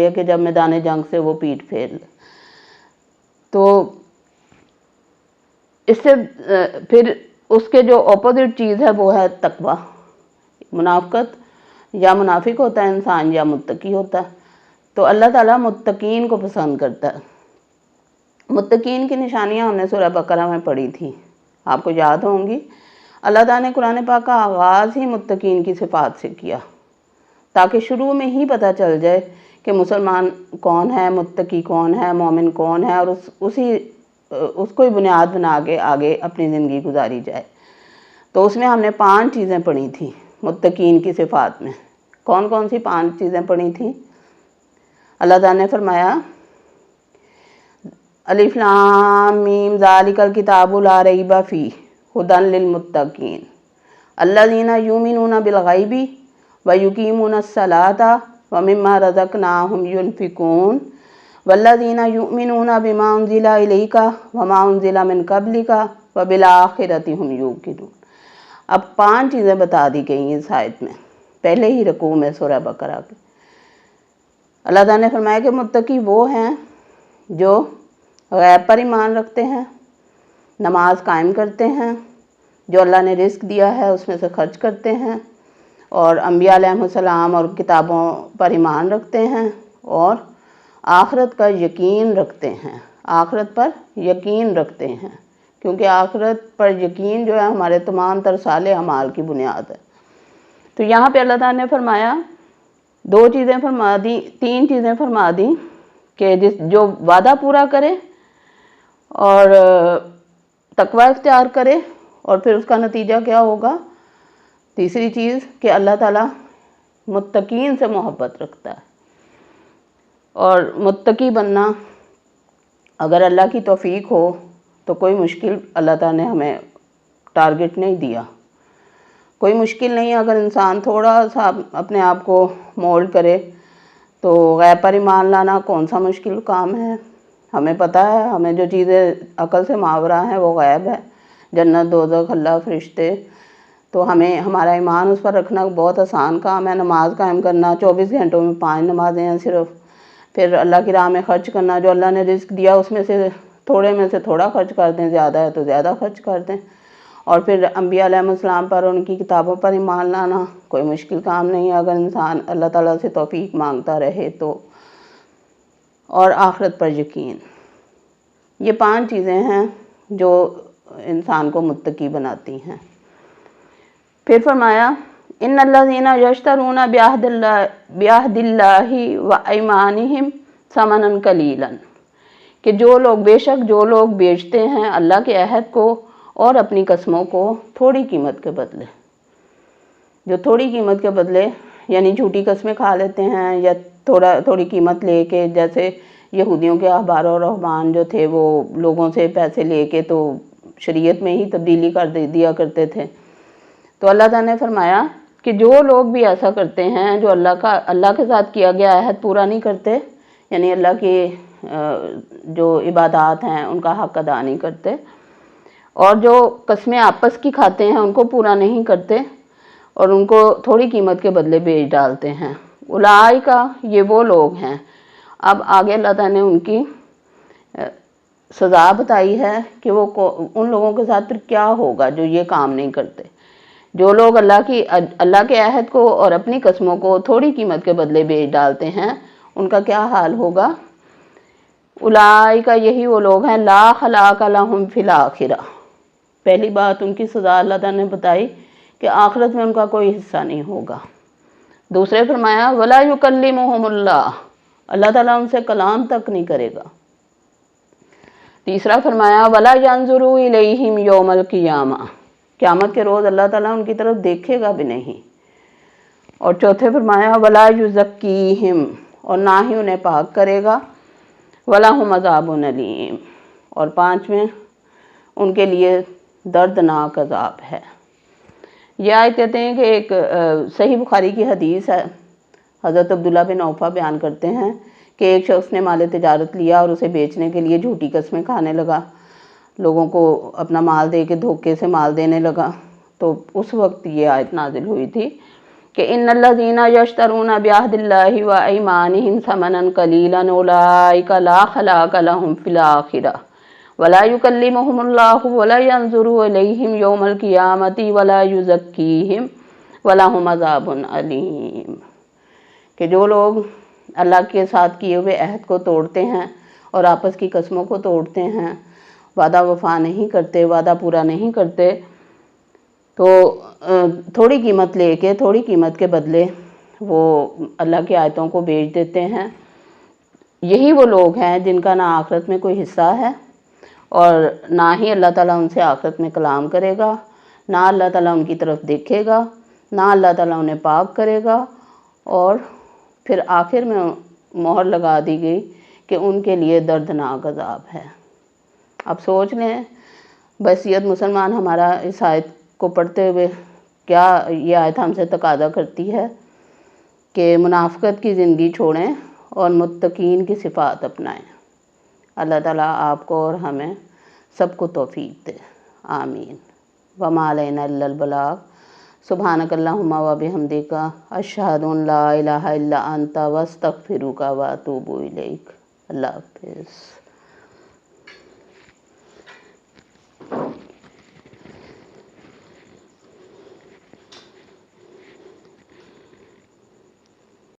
ہے کہ جب میدان جنگ سے وہ پیٹ پھیر لے۔ تو اس سے پھر اس کے جو اپوزٹ چیز ہے وہ ہے تقویٰ۔ منافقت یا منافق ہوتا ہے انسان یا متقی ہوتا ہے۔ تو اللہ تعالیٰ متقین کو پسند کرتا ہے۔ متقین کی نشانیاں ہم نے سورہ بقرہ میں پڑھی تھی، آپ کو یاد ہوں گی۔ اللہ تعالیٰ نے قرآن پاک کا آغاز ہی متقین کی صفات سے کیا، تاکہ شروع میں ہی پتہ چل جائے کہ مسلمان کون ہے، متقی کون ہے، مومن کون ہے، اور اس کو ہی بنیاد بنا کے آگے اپنی زندگی گزاری جائے۔ تو اس میں ہم نے 5 چیزیں پڑھی تھیں متقین کی صفات میں۔ کون کون سی 5 چیزیں پڑھی تھیں؟ اللہ تعالیٰ نے فرمایا الف لام میم ذالک الکتاب لا ریب فیہ ھدی للمتقین الذین یؤمنون بالغیب ویقیمون الصلاۃ ومما رزقناہم ینفقون والذین یؤمنون بما انزل الیک وما انزل من قبلک وبالآخرۃ ھم یوقنون۔ اب 5 چیزیں بتا دی گئی اس آیت میں، پہلے ہی رکوع میں سورہ بقرہ کے۔ اللہ تعالیٰ نے فرمایا کہ متقی وہ ہیں جو غیب پر ایمان رکھتے ہیں، نماز قائم کرتے ہیں، جو اللہ نے رزق دیا ہے اس میں سے خرچ کرتے ہیں، اور انبیاء علیہ السلام اور کتابوں پر ایمان رکھتے ہیں، اور آخرت کا یقین رکھتے ہیں۔ آخرت پر یقین رکھتے ہیں، کیونکہ آخرت پر یقین جو ہے ہمارے تمام تر صالح اعمال کی بنیاد ہے۔ تو یہاں پہ اللہ تعالیٰ نے فرمایا 2 چیزیں فرما دی، 3 چیزیں فرما دی کہ جو وعدہ پورا کرے اور تقوی اختیار کرے، اور پھر اس کا نتیجہ کیا ہوگا؟ تیسری چیز کہ اللہ تعالیٰ متقین سے محبت رکھتا ہے، اور متقی بننا اگر اللہ کی توفیق ہو تو کوئی مشکل اللہ تعالیٰ نے ہمیں ٹارگٹ نہیں دیا۔ کوئی مشکل نہیں، اگر انسان تھوڑا سا اپنے آپ کو مولڈ کرے تو غیب پر ایمان لانا کون سا مشکل کام ہے۔ ہمیں پتہ ہے، ہمیں جو چیزیں عقل سے ماورا ہیں وہ غیب ہے، جنت، دوزخ، اللہ، فرشتے۔ تو ہمیں ہمارا ایمان اس پر رکھنا بہت آسان کام ہے۔ نماز قائم کرنا، 24 گھنٹوں میں 5 نمازیں ہیں صرف، پھر اللہ کی راہ میں خرچ کرنا، جو اللہ نے رزق دیا اس میں سے تھوڑا خرچ کر دیں، زیادہ ہے تو زیادہ خرچ کر دیں، اور پھر انبیاء علیہ السلام پر اور ان کی کتابوں پر ایمان لانا کوئی مشکل کام نہیں ہے اگر انسان اللہ تعالیٰ سے توفیق مانگتا رہے تو۔ اور آخرت پر یقین، یہ 5 چیزیں ہیں جو انسان کو متقی بناتی ہیں۔ پھر فرمایا ان الذین یشترون بعہد اللہ وایمانہم ثمنا قلیلا، کہ بے شک جو لوگ بیچتے ہیں اللہ کے عہد کو اور اپنی قسموں کو تھوڑی قیمت کے بدلے، جو تھوڑی قیمت کے بدلے یعنی جھوٹی قسمیں کھا لیتے ہیں یا تھوڑی قیمت لے کے، جیسے یہودیوں کے احبار و رہبان جو تھے وہ لوگوں سے پیسے لے کے تو شریعت میں ہی تبدیلی کر دیا کرتے تھے۔ تو اللہ تعالیٰ نے فرمایا کہ جو لوگ بھی ایسا کرتے ہیں، جو اللہ کے ساتھ کیا گیا عہد پورا نہیں کرتے، یعنی اللہ کی جو عبادات ہیں ان کا حق ادا نہیں کرتے، اور جو قسمیں آپس کی کھاتے ہیں ان کو پورا نہیں کرتے اور ان کو تھوڑی قیمت کے بدلے بیچ ڈالتے ہیں، اولئک، یہ وہ لوگ ہیں۔ اب آگے اللہ تعالیٰ نے ان کی سزا بتائی ہے کہ وہ ان لوگوں کے ساتھ پھر کیا ہوگا جو یہ کام نہیں کرتے۔ جو لوگ اللہ کے عہد کو اور اپنی قسموں کو تھوڑی قیمت کے بدلے بیچ ڈالتے ہیں، ان کا کیا حال ہوگا؟ اولئک، یہی وہ لوگ ہیں، لا خلاق لہم فی الآخرہ، پہلی بات ان کی سزا اللہ تعالیٰ نے بتائی کہ آخرت میں ان کا کوئی حصہ نہیں ہوگا۔ دوسرے فرمایا ولا یکلمہم اللہ، اللہ تعالیٰ ان سے کلام تک نہیں کرے گا۔ تیسرا فرمایا ولا ینظر الیہم یوم القیامہ، قیامت کے روز اللہ تعالیٰ ان کی طرف دیکھے گا بھی نہیں۔ اور چوتھے فرمایا ولا یزکیہم، اور نہ ہی انہیں پاک کرے گا، وَلَهُمْ عَذَابٌ أَلِيمٌ، اور 5ویں ان کے لیے دردناک عذاب ہے۔ یہ آیت کہتے ہیں کہ ایک صحیح بخاری کی حدیث ہے، حضرت عبداللہ بن عوفہ بیان کرتے ہیں کہ ایک شخص نے مال تجارت لیا اور اسے بیچنے کے لیے جھوٹی قسمیں کھانے لگا، لوگوں کو اپنا مال دے کے دھوکے سے مال دینے لگا۔ تو اس وقت یہ آیت نازل ہوئی تھی کہ ان الذین یشترون بعہداللہ وایمانہم ثمنا قلیلا اولئک لا خلاق لہم فی الآخرہ ولا یکلمہم اللہ ولا ینظر الیہم یوم القیامۃ ولا یزکیہم ولہم عذاب علیم۔ کہ جو لوگ اللہ کے ساتھ کیے ہوئے عہد کو توڑتے ہیں اور آپس کی قسموں کو توڑتے ہیں، وعدہ وفا نہیں کرتے، وعدہ پورا نہیں کرتے، تو تھوڑی قیمت لے کے، تھوڑی قیمت کے بدلے وہ اللہ کی آیتوں کو بیچ دیتے ہیں، یہی وہ لوگ ہیں جن کا نہ آخرت میں کوئی حصہ ہے اور نہ ہی اللہ تعالیٰ ان سے آخرت میں کلام کرے گا، نہ اللہ تعالیٰ ان کی طرف دیکھے گا، نہ اللہ تعالیٰ انہیں پاک کرے گا، اور پھر آخر میں مہر لگا دی گئی کہ ان کے لیے دردناک عذاب ہے۔ اب سوچ لیں بحیثیت مسلمان ہمارا اس آیت کو پڑھتے ہوئے کیا یہ آیت ہم سے تقاضا کرتی ہے کہ منافقت کی زندگی چھوڑیں اور متقین کی صفات اپنائیں۔ اللہ تعالیٰ آپ کو اور ہمیں سب کو توفیق دے، آمین۔ وما علینا الا البلاغ۔ سبحانک اللہم و بحمدک، اشہد ان لا الہ الا انت، واستغفرک واتوب الیک۔ اللہ حافظ۔